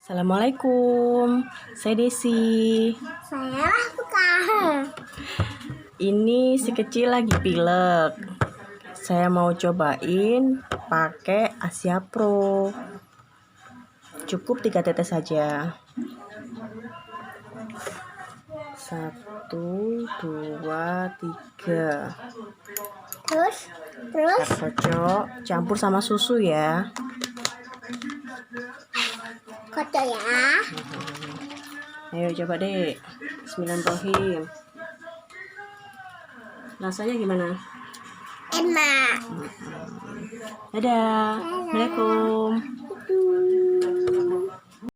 Assalamualaikum, saya Desi. Saya bukan. Ini si kecil lagi pilek. Saya mau cobain pakai Asia Pro. Cukup 3 tetes saja. 1, 2, 3. Terus Kita kocok, campur sama susu ya. kocok ya. Ayo coba deh. Bismillahirrahmanirrahim. Rasanya gimana? Enak. Dadah. Assalamualaikum.